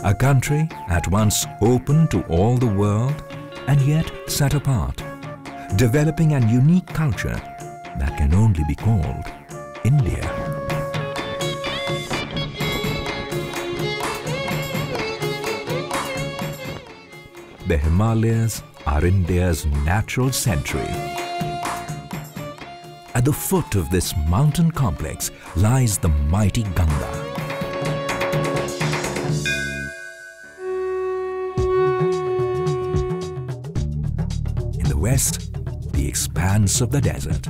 A country at once open to all the world and yet set apart, developing an unique culture that can only be called India. The Himalayas are India's natural sanctuary. At the foot of this mountain complex lies the mighty Ganga. In the west, the expanse of the desert.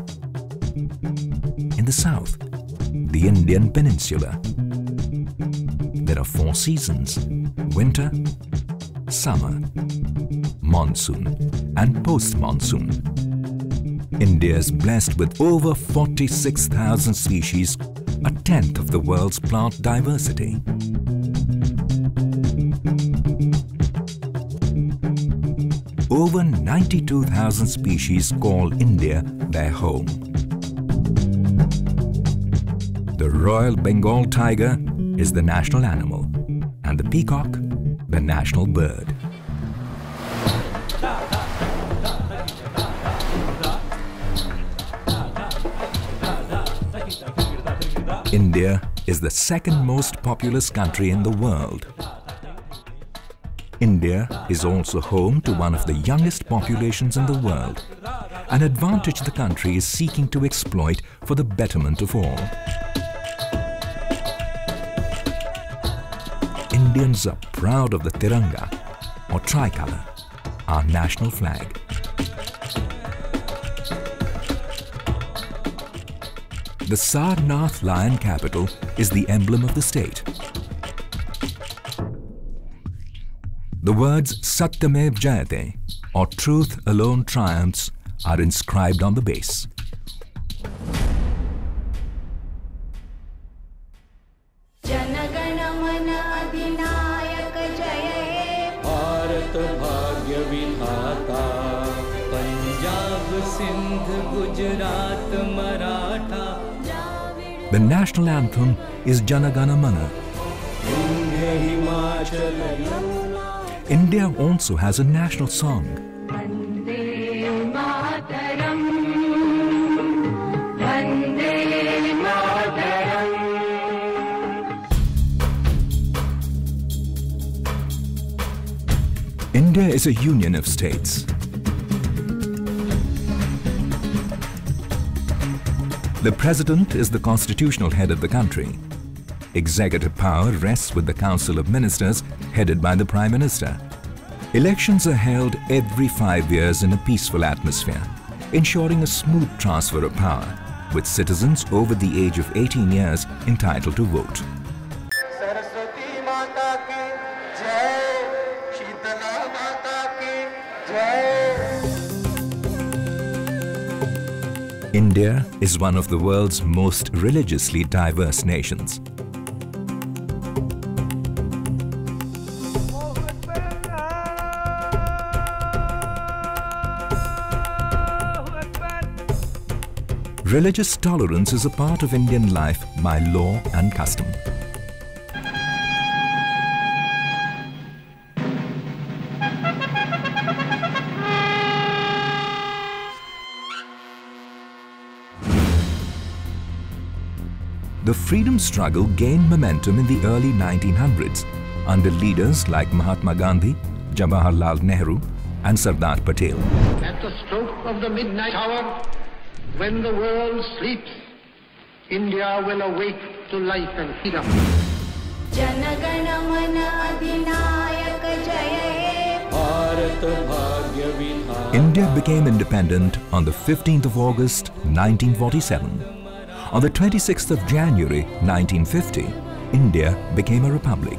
In the south, the Indian peninsula. There are 4 seasons: winter, summer, monsoon and post-monsoon. India is blessed with over 46,000 species, a tenth of the world's plant diversity. Over 92,000 species call India their home. The Royal Bengal tiger is the national animal and the peacock the national bird. India is the second most populous country in the world. India is also home to one of the youngest populations in the world, an advantage the country is seeking to exploit for the betterment of all. Indians are proud of the Tiranga, or tricolour, our national flag. The Sarnath lion capital is the emblem of the state. The words Satyamev Jayate, or truth alone triumphs, are inscribed on the base. The national anthem is Jana Gana Mana. India also has a national song. India is a union of states. The President is the constitutional head of the country. Executive power rests with the Council of Ministers headed by the Prime Minister. Elections are held every 5 years in a peaceful atmosphere, ensuring a smooth transfer of power, with citizens over the age of 18 years entitled to vote. India is one of the world's most religiously diverse nations. Religious tolerance is a part of Indian life by law and custom. The freedom struggle gained momentum in the early 1900s under leaders like Mahatma Gandhi, Jawaharlal Nehru and Sardar Patel. At the stroke of the midnight hour, when the world sleeps, India will awake to life and freedom. India became independent on the 15th of August 1947. On the 26th of January 1950, India became a republic.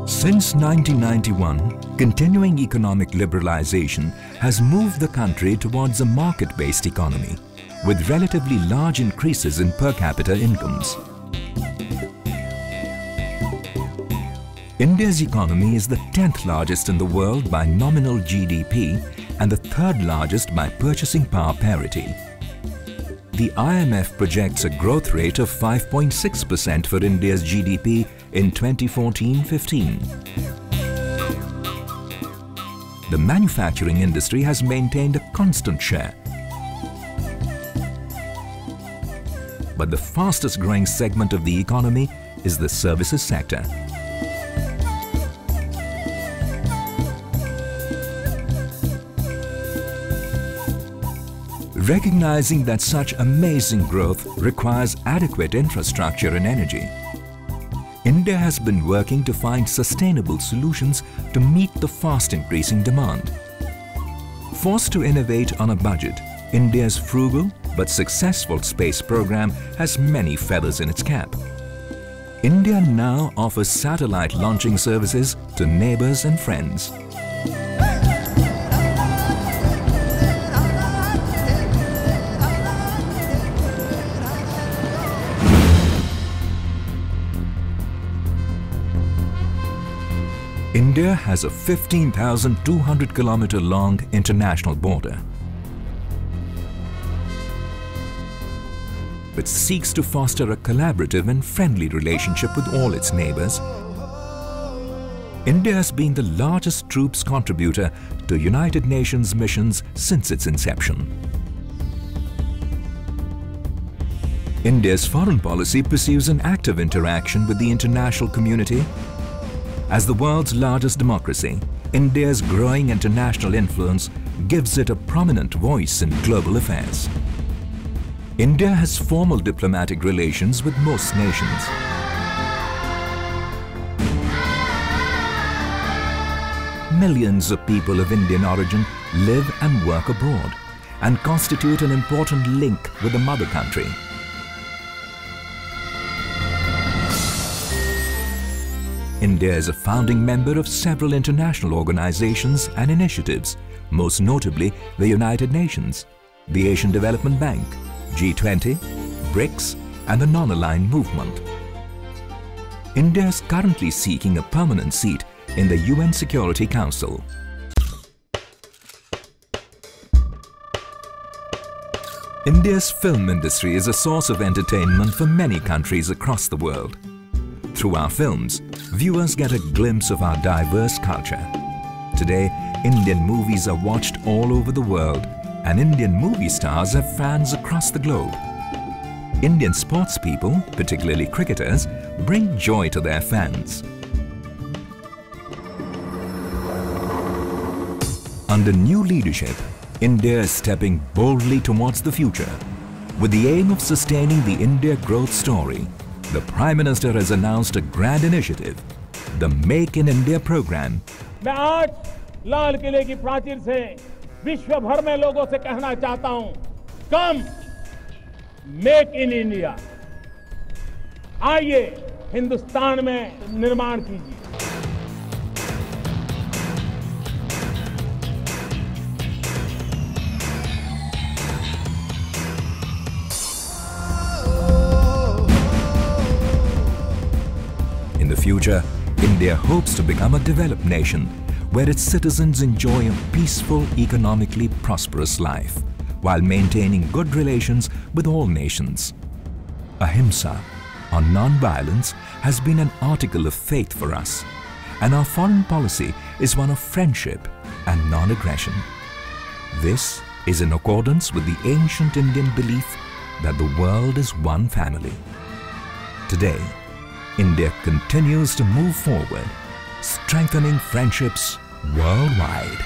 Since 1991, continuing economic liberalization has moved the country towards a market-based economy, with relatively large increases in per capita incomes. India's economy is the 10th largest in the world by nominal GDP and the 3rd largest by purchasing power parity. the IMF projects a growth rate of 5.6% for India's GDP in 2014-15. The manufacturing industry has maintained a constant share. But the fastest growing segment of the economy is the services sector. Recognizing that such amazing growth requires adequate infrastructure and energy, India has been working to find sustainable solutions to meet the fast increasing demand. Forced to innovate on a budget, India's frugal but successful space program has many feathers in its cap. India now offers satellite launching services to neighbors and friends. India has a 15,200 kilometer long international border, which seeks to foster a collaborative and friendly relationship with all its neighbors. India has been the largest troops contributor to United Nations missions since its inception. India's foreign policy pursues an active interaction with the international community. As the world's largest democracy, India's growing international influence gives it a prominent voice in global affairs. India has formal diplomatic relations with most nations. Millions of people of Indian origin live and work abroad and constitute an important link with the mother country. India is a founding member of several international organizations and initiatives, most notably the United Nations, the Asian Development Bank, G20, BRICS and the Non-Aligned Movement. India is currently seeking a permanent seat in the UN Security Council. India's film industry is a source of entertainment for many countries across the world. Through our films, viewers get a glimpse of our diverse culture. Today, Indian movies are watched all over the world, and Indian movie stars have fans across the globe. Indian sports people, particularly cricketers, bring joy to their fans. Under new leadership, India is stepping boldly towards the future. With the aim of sustaining the India growth story, the Prime Minister has announced a grand initiative, the Make in India program. मैं आज लाल किले की प्राचीर से विश्व भर में लोगों से कहना चाहता हूं, कम मेक इन इंडिया, आइए हिंदुस्तान में निर्माण कीजिए। In the future, India hopes to become a developed nation where its citizens enjoy a peaceful, economically prosperous life while maintaining good relations with all nations. Ahimsa, or non-violence, has been an article of faith for us, and our foreign policy is one of friendship and non-aggression. This is in accordance with the ancient Indian belief that the world is one family. Today, India continues to move forward, strengthening friendships worldwide.